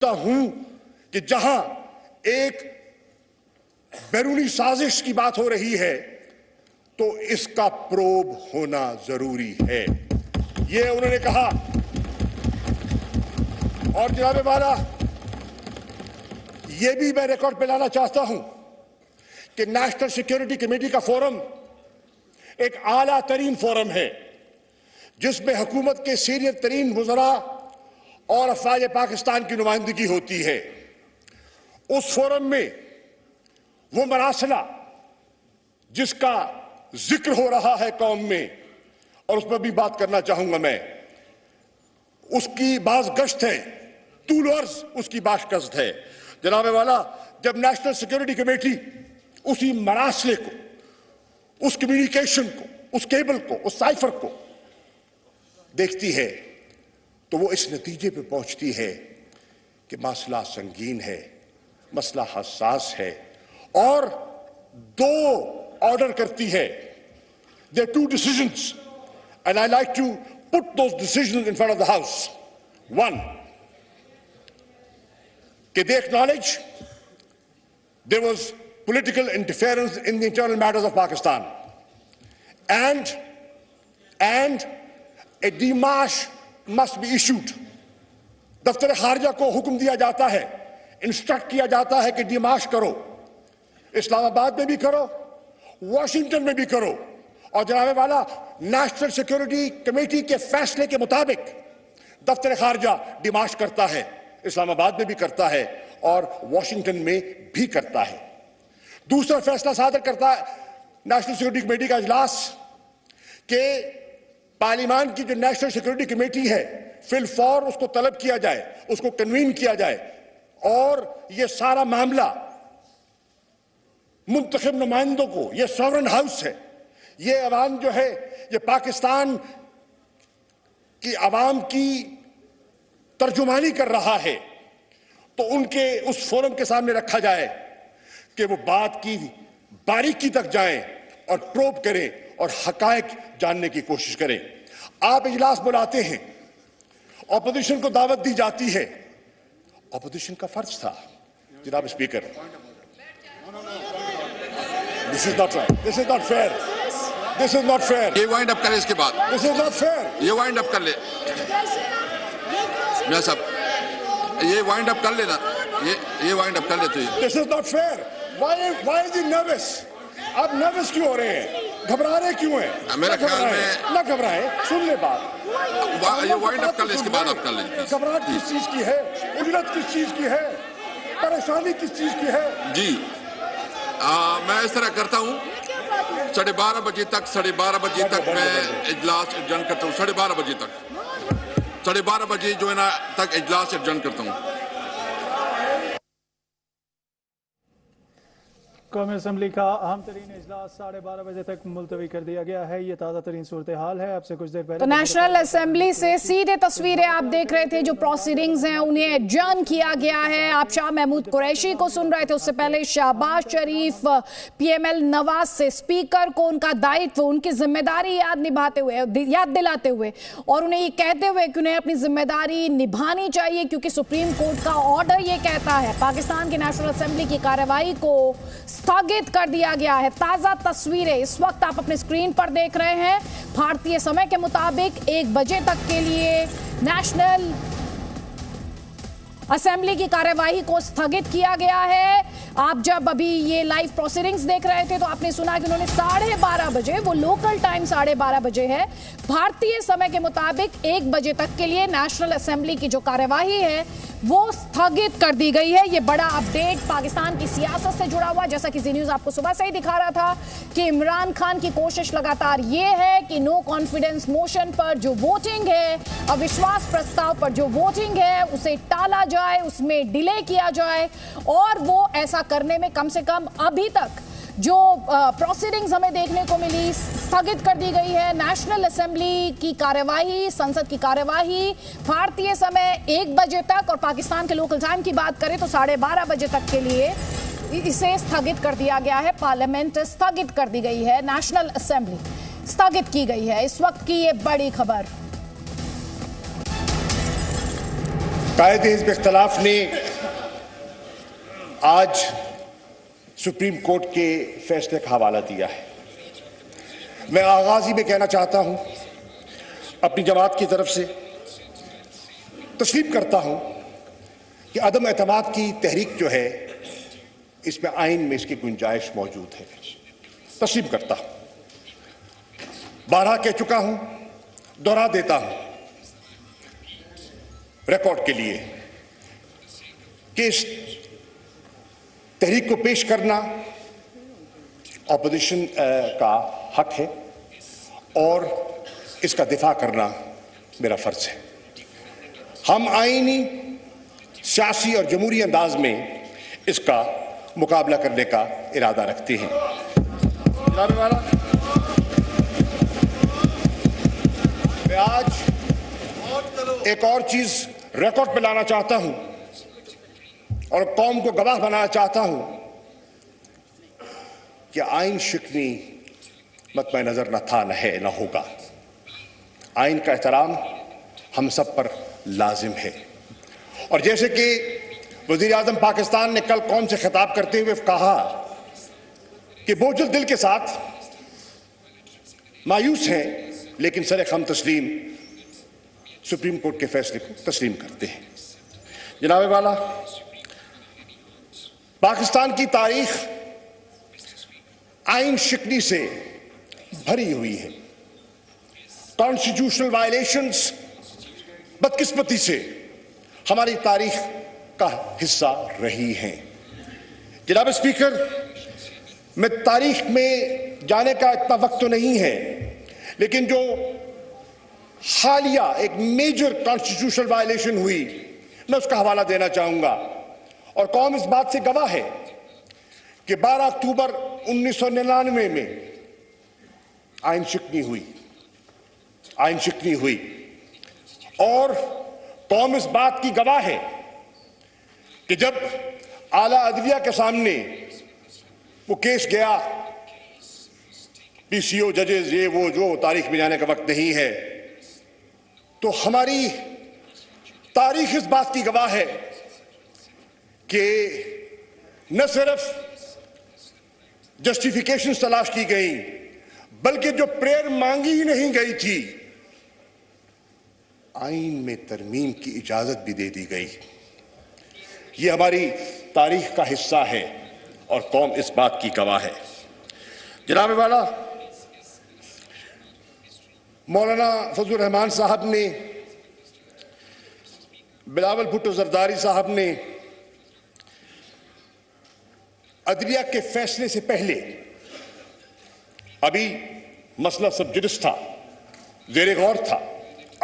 हूं कि जहां एक बैरूनी साजिश की बात हो रही है तो इसका प्रोब होना जरूरी है, ये उन्होंने कहा। और जनाब वाला, ये भी मैं रिकॉर्ड पे लाना चाहता हूं कि नेशनल सिक्योरिटी कमेटी का फोरम एक आला तरीन फोरम है जिसमें हुकूमत के सीनियर तरीन वज़रा और अफवाज पाकिस्तान की नुमाइंदगी होती है। उस फोरम में वो मरासला जिसका जिक्र हो रहा है कौम में, और उस पर भी बात करना चाहूंगा मैं, उसकी बाज गश्त है, तूल अर्ज उसकी बाज गश्त है। जनाब वाला, जब नेशनल सिक्योरिटी कमेटी उसी मरासले को, उस कम्युनिकेशन को, उस केबल को, उस साइफर को देखती है तो वो इस नतीजे पे पहुंचती है कि मसला संगीन है, मसला हसास है, और दो ऑर्डर करती है। There are two decisions and I like to put those decisions in front of the House. One, that they acknowledge there was political interference in the internal matters of Pakistan, and a demarche must be issued. दफ्तर खारजा को हुक्म दिया जाता है, instruct किया जाता है कि डिमार्च करो, इस्लामाबाद में भी करो, वॉशिंगटन में भी करो। और जनाब वाला, नेशनल सिक्योरिटी कमेटी के फैसले के मुताबिक दफ्तर खारजा डिमार्च करता है, इस्लामाबाद में भी करता है और वॉशिंगटन में भी करता है। दूसरा फैसला सादर करता है नेशनल सिक्योरिटी कमेटी का इजलास के पार्लियामान की जो नेशनल सिक्योरिटी कमेटी है फिलफौर उसको तलब किया जाए, उसको कन्वीन किया जाए, और ये सारा मामला मुंतखब नुमाइंदों को, ये सॉवरेन हाउस है, ये अवाम जो है, ये पाकिस्तान की अवाम की तर्जुमानी कर रहा है, तो उनके उस फोरम के सामने रखा जाए कि वो बात की बारीकी तक जाएं और प्रोब करें और हकायक जानने की कोशिश करें। आप इजलास बुलाते हैं, ऑपोजिशन को दावत दी जाती है, ऑपोजिशन का फर्ज था। जनाब speaker, this is not right, this is not fair, this is not fair. ये वाइंड अप करें इसके बाद, दिस इज नॉट फेयर। ये वाइंड अप कर ले मैं सब, ये वाइंड अप कर लेना, ये वाइंड अप कर लेते हैं। This is not fair. Why is he nervous? आप नर्वस क्यों हो रहे हैं? घबरा रहे क्यों हैं? मेरे ख्याल में ना घबराएं, सुन ले बात। ये वाइंड अप कर ले, इसके बाद आप कर लीजिए। घबराहट किस चीज की है? उजरत किस चीज की है? परेशानी किस चीज की है? जी मैं इस तरह करता हूँ, 12:30 बजे तक, 12:30 बजे तक मैं इजलास एडजर्न करता हूँ। 12:30 बजे तक, 12:30 बजे जो है ना तक इजलास एडजर्न करता हूँ। कौमी असम्बली का अहम तरीन इजलास 12:30 बजे तक मुलतवी कर दिया गया है। ये ताज़ा तरीन सूरत हाल है। आपसे कुछ देर पहले तो नेशनल असेंबली से सीधे तस्वीरें आप देख रहे थे, जो प्रोसीडिंग्स हैं उन्हें एडजर्न किया गया है। आप शाह महमूद कुरैशी को सुन रहे थे, उससे पहले शहबाज शरीफ PML नवाज से स्पीकर को उनका दायित्व, उनकी जिम्मेदारी याद दिलाते हुए और उन्हें ये कहते हुए कि उन्हें अपनी जिम्मेदारी निभानी चाहिए, क्योंकि सुप्रीम कोर्ट का ऑर्डर ये कहता है पाकिस्तान की नेशनल असेंबली की कार्यवाही को स्थगित कर दिया गया है। ताजा तस्वीरें इस वक्त आप अपने स्क्रीन पर देख रहे हैं। भारतीय समय के मुताबिक 1 बजे तक के लिए नेशनल असेंबली की कार्यवाही को स्थगित किया गया है। आप जब अभी ये लाइव प्रोसीडिंग्स देख रहे थे तो आपने सुना कि उन्होंने 12:30 बजे, वो लोकल टाइम 12:30 बजे है, भारतीय समय के मुताबिक 1 बजे तक के लिए नेशनल असेंबली की जो कार्यवाही है वो स्थगित कर दी गई है। ये बड़ा अपडेट पाकिस्तान की सियासत से जुड़ा हुआ, जैसा कि जी न्यूज़ आपको सुबह से ही दिखा रहा था कि इमरान खान की कोशिश लगातार ये है कि नो कॉन्फिडेंस मोशन पर जो वोटिंग है, अविश्वास प्रस्ताव पर जो वोटिंग है, उसे टाला जाए, उसमें डिले किया जाए, और वो ऐसा करने में कम से कम अभी तक जो प्रोसीडिंग्स हमें देखने को मिली स्थगित कर दी गई है। नेशनल असेंबली की कार्यवाही, संसद की कार्यवाही भारतीय समय 1 बजे तक, और पाकिस्तान के लोकल टाइम की बात करें तो 12:30 बजे तक के लिए इसे स्थगित कर दिया गया है। पार्लियामेंट स्थगित कर दी गई है, नेशनल असेंबली स्थगित की गई है। इस वक्त की ये बड़ी खबर। कायदे हिज़्ब इख्तिलाफ ने आज सुप्रीम कोर्ट के फैसले का हवाला दिया है। मैं आगाज ही में कहना चाहता हूं, अपनी जमात की तरफ से तस्लीम करता हूं कि अदम एतमाद की तहरीक जो है, इसमें आइन में इसकी गुंजाइश मौजूद है। तस्लीम करता हूं, बारहा कह चुका हूं, दोहरा देता हूं रिकॉर्ड के लिए कि इस तहरीक को पेश करना ऑपोजिशन का हक है और इसका दिफा करना मेरा फर्ज है। हम आईनी, सियासी और जमहूरी अंदाज में इसका मुकाबला करने का इरादा रखते हैं। जनाब वाला, मैं आज एक और चीज रिकॉर्ड पे लाना चाहता हूं और कौम को गवाह बनाना चाहता हूं कि आइन शिकनी मतमे नजर न था, न है, न होगा। आइन का एहतराम हम सब पर लाजिम है। और जैसे कि वजीर आजम पाकिस्तान ने कल कौम से खिताब करते हुए कहा कि बोझल दिल के साथ मायूस हैं, लेकिन सरे खम तस्लीम सुप्रीम कोर्ट के फैसले को तस्लीम करते हैं। जनाब वाला, पाकिस्तान की तारीख आइन शिकनी से भरी हुई है। कॉन्स्टिट्यूशनल वायलेशंस बदकिस्मती से हमारी तारीख का हिस्सा रही हैं। जनाब स्पीकर, मैं तारीख में जाने का इतना वक्त तो नहीं है, लेकिन जो हालिया एक मेजर कॉन्स्टिट्यूशनल वायलेशन हुई, मैं उसका हवाला देना चाहूंगा। और कौम इस बात से गवाह है कि 12 अक्टूबर 1999 में आइन शिकनी हुई और कौम इस बात की गवाह है कि जब आला अदलिया के सामने वो केस गया, पीसीओ, जजेस, ये वो जो तारीख में जाने का वक्त नहीं है, तो हमारी तारीख इस बात की गवाह है कि न सिर्फ जस्टिफिकेशन तलाश की गई, बल्कि जो प्रेयर मांगी ही नहीं गई थी, आइन में तरमीम की इजाजत भी दे दी गई। ये हमारी तारीख का हिस्सा है और कौम इस बात की गवाह है। जनाब वाला, मौलाना फजल रहमान साहब ने, बिलावल भुट्टो जरदारी साहब ने अदलिया के फैसले से पहले, अभी मसला सब जुडिस था, ज़ेरे गौर था,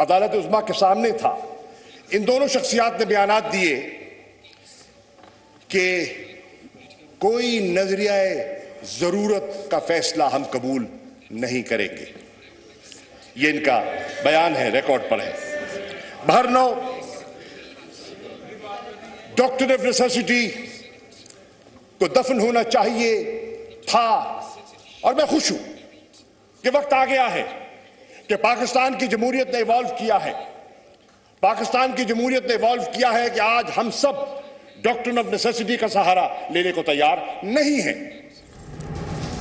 अदालत उज़्मा के सामने था, इन दोनों शख्सियात ने बयानात दिए कि कोई नजरिया जरूरत का फैसला हम कबूल नहीं करेंगे। ये इनका बयान है, रिकॉर्ड पर है। बहरनो डॉक्टर ऑफ नेसेसिटी को दफन होना चाहिए था, और मैं खुश हूं कि वक्त आ गया है कि पाकिस्तान की जमहूरियत ने इवॉल्व किया है। पाकिस्तान की जमहूरियत ने इवॉल्व किया है कि आज हम सब डॉक्ट्रिन ऑफ नेसेसिटी का सहारा लेने को तैयार नहीं है।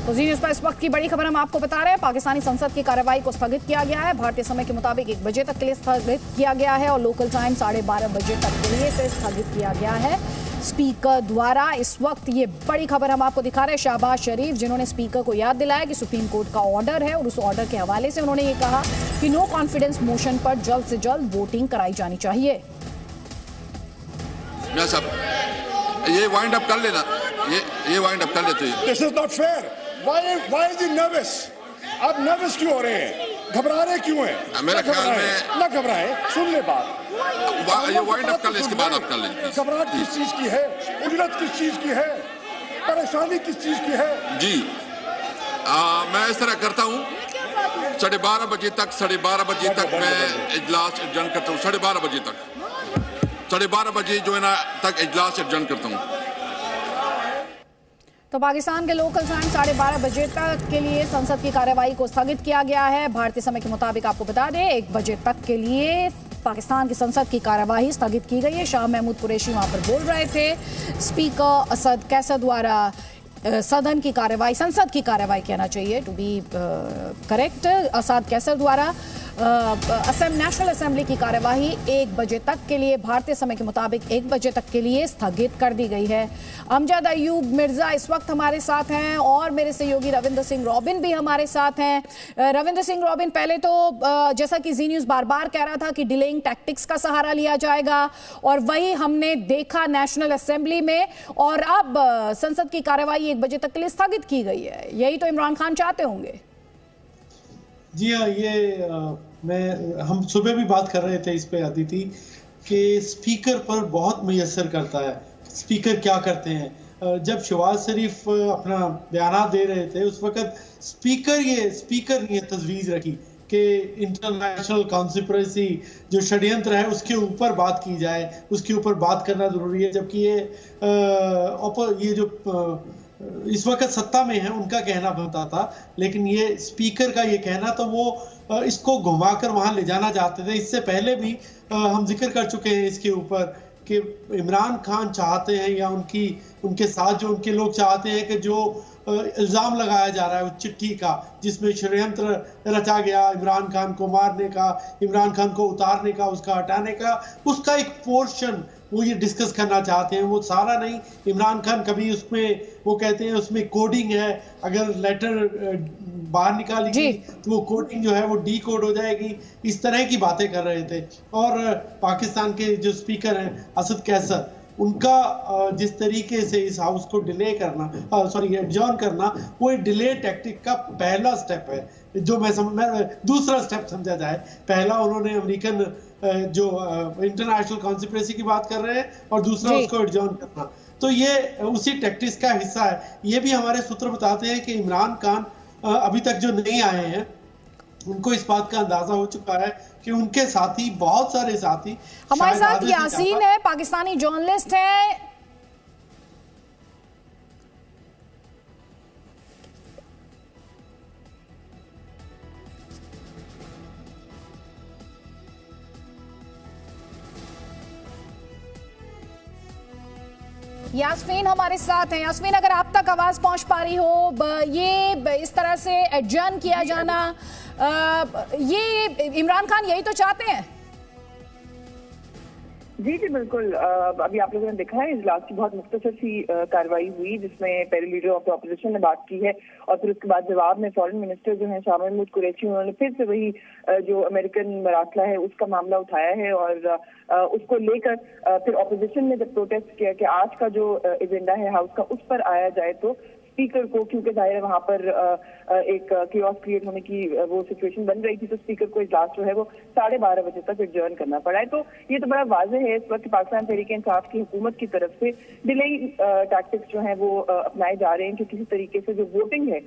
तो जी न्यूज़ पर इस वक्त की बड़ी खबर हम आपको बता रहे हैं। पाकिस्तानी संसद की कार्रवाई को स्थगित किया गया है। भारतीय समय के मुताबिक 1 बजे तक के लिए स्थगित किया गया है और लोकल टाइम 12:30 बजे तक के लिए इसे स्थगित किया गया है स्पीकर द्वारा। इस वक्त ये बड़ी खबर हम आपको दिखा रहे हैं। शहबाज शरीफ, जिन्होंने स्पीकर को याद दिलाया कि सुप्रीम कोर्ट का ऑर्डर है और उस ऑर्डर के हवाले से उन्होंने ये कहा कि नो कॉन्फिडेंस मोशन पर जल्द से जल्द वोटिंग कराई जानी चाहिए। ये वाइंड अप कर लेना, ये वाइंड अप कर लेते हैं। This is not fair. Why is he nervous? आप नर्वस क्यों हो रहे हैं? घबरा रहे क्यों हैं? मेरे ख्याल में ना घबराएं, सुन ले बात। ये वाइंड अप कर ले, इसके बाद आप कर लीजिए। घबराहट किस चीज की है? उजरत किस चीज की है? परेशानी किस चीज की है? जी मैं इस तरह करता हूँ, 12:30 बजे तक मैं इजलास एडजर्न करता हूँ। 12:30 बजे तक, 12:30 बजे जो है ना तक इजलास एडजर्न करता हूँ। तो पाकिस्तान के लोकल टाइम 12:30 बजे तक के लिए संसद की कार्यवाही को स्थगित किया गया है। भारतीय समय के मुताबिक आपको बता दें 1 बजे तक के लिए पाकिस्तान की संसद की कार्यवाही स्थगित की गई है। शाह महमूद कुरैशी वहां पर बोल रहे थे। स्पीकर असद कैसर द्वारा सदन की कार्रवाई, संसद की कार्रवाई कहना चाहिए to be correct, Asad Qaiser द्वारा नेशनल असेंबली की कार्यवाही 1 बजे तक के लिए, भारतीय समय के मुताबिक 1 बजे तक के लिए स्थगित कर दी गई है। अमजद अयूब मिर्जा इस वक्त हमारे साथ हैं और मेरे सहयोगी रविंद्र सिंह रॉबिन भी हमारे साथ हैं। रविंद्र सिंह रॉबिन, पहले तो जैसा कि जी न्यूज़ बार बार कह रहा था कि डिलेइंग टैक्टिक्स का सहारा लिया जाएगा और वही हमने देखा नेशनल असेंबली में, और अब संसद की कार्यवाही 1 बजे तक के लिए स्थगित की गई है। यही तो इमरान खान चाहते होंगे। जी हाँ, ये हम सुबह भी बात कर रहे थे इस पे अदिति कि स्पीकर पर बहुत मुयस्सर करता है स्पीकर क्या करते हैं। जब शहबाज शरीफ अपना बयान दे रहे थे उस वक्त स्पीकर ने तजवीज़ रखी कि इंटरनेशनल कॉन्स्पिरेसी जो षड्यंत्र है उसके ऊपर बात की जाए, उसके ऊपर बात करना जरूरी है। जबकि ये जो इस वक्त सत्ता में है उनका कहना बनता था, लेकिन ये स्पीकर का ये कहना, तो वो इसको घुमाकर वहां ले जाना चाहते थे। इससे पहले भी हम जिक्र कर चुके हैं इसके ऊपर कि इमरान खान चाहते हैं या उनके साथ जो उनके लोग चाहते हैं कि जो इल्ज़ाम लगाया जा रहा है उस चिट्ठी का जिसमें षड्यंत्र रचा गया इमरान खान को मारने का, इमरान खान को उतारने का, उसका हटाने का, उसका एक पोर्शन वो ये डिस्कस करना चाहते हैं। वो सारा नहीं, इमरान खान कभी उसमें वो कहते हैं उसमें कोडिंग है, अगर लेटर बाहर निकाली गई तो वो कोडिंग जो है वो डी कोड हो जाएगी, इस तरह की बातें कर रहे थे। और पाकिस्तान के जो स्पीकर हैं असद कैसर, उनका जिस तरीके से इस हाउस को डिले करना, एडजॉर्न करना, वो एक डिले टैक्टिक का पहला स्टेप है जो मैं दूसरा स्टेप समझा जाए। पहला उन्होंने अमेरिकन जो इंटरनेशनल कॉन्स्पिरेसी की बात कर रहे हैं और दूसरा उसको एडजॉर्न करना, तो ये उसी टैक्टिक्स का हिस्सा है। ये भी हमारे सूत्र बताते हैं कि इमरान खान अभी तक जो नहीं आए हैं उनको इस बात का अंदाजा हो चुका है कि उनके साथी, बहुत सारे साथी हमारे साथ यासीन है, पाकिस्तानी जर्नलिस्ट है। यास्मीन हमारे साथ हैं। यास्मीन, अगर आप तक आवाज पहुंच पा रही हो, ये इस तरह से एडजर्न किया जाना, ये इमरान खान यही तो चाहते हैं। जी जी बिल्कुल। अभी आप लोगों ने देखा है इजलास की बहुत मुख्तसर सी कार्रवाई हुई जिसमें पहले लीडर ऑफ द ऑपोजिशन ने बात की है और फिर उसके बाद जवाब में फॉरेन मिनिस्टर जो है शाह महमूद कुरैशी, उन्होंने फिर से वही जो अमेरिकन मरासला है उसका मामला उठाया है और उसको लेकर फिर ऑपोजिशन ने जब प्रोटेस्ट किया कि आज का जो एजेंडा है हाउस का उस पर आया जाए, तो स्पीकर को, क्योंकि जाहिर है वहां पर एक कियोस क्रिएट होने की वो सिचुएशन बन रही थी, तो स्पीकर को इजलास जो है वो 12:30 बजे तक एडजर्न करना पड़ा है। तो ये तो बड़ा वाज़ेह है इस वक्त पाकिस्तान तहरीक इंसाफ की हुकूमत की तरफ से डिले टैक्टिक्स जो है वो अपनाए जा रहे हैं कि किसी तरीके से जो वोटिंग है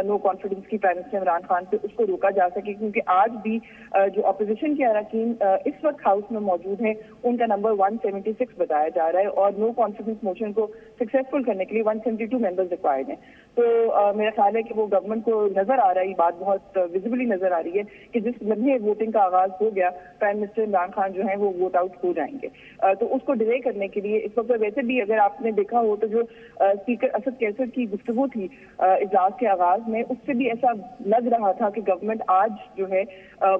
नो कॉन्फिडेंस की प्राइम मिनिस्टर इमरान खान पे, उसको रोका जा सके। क्योंकि आज भी जो अपोजिशन के अरकान इस वक्त हाउस में मौजूद है उनका नंबर 176 बताया जा रहा है और नो कॉन्फिडेंस मोशन को सक्सेसफुल करने के लिए 172 मेंबर्स रिक्वायर्ड हैं। तो मेरा ख्याल है कि वो गवर्नमेंट को नजर आ रही बात बहुत विजिबली नजर आ रही है कि जिस लम्हे वोटिंग का आगाज हो गया प्राइम मिनिस्टर इमरान खान जो है वो वोट आउट हो जाएंगे। तो उसको डिले करने के लिए इस वक्त वैसे भी अगर आपने देखा हो तो जो स्पीकर असद कैसर की गुफ्तगू थी इजलास के आगाज में, उससे भी ऐसा लग रहा था कि गवर्नमेंट आज जो है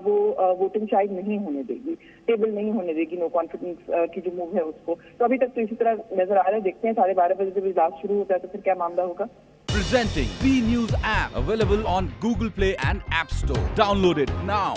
वो वोटिंग शायद नहीं होने देगी, टेबल नहीं होने देगी नो कॉन्फिडेंस की जो मूव है उसको। तो अभी तक तो इसी तरह नजर आ रहा है। देखते हैं 12:30 बजे जब इजलास शुरू होता है तो फिर क्या मामला होगा। Presenting B News app, available on Google Play and App Store. Download it now.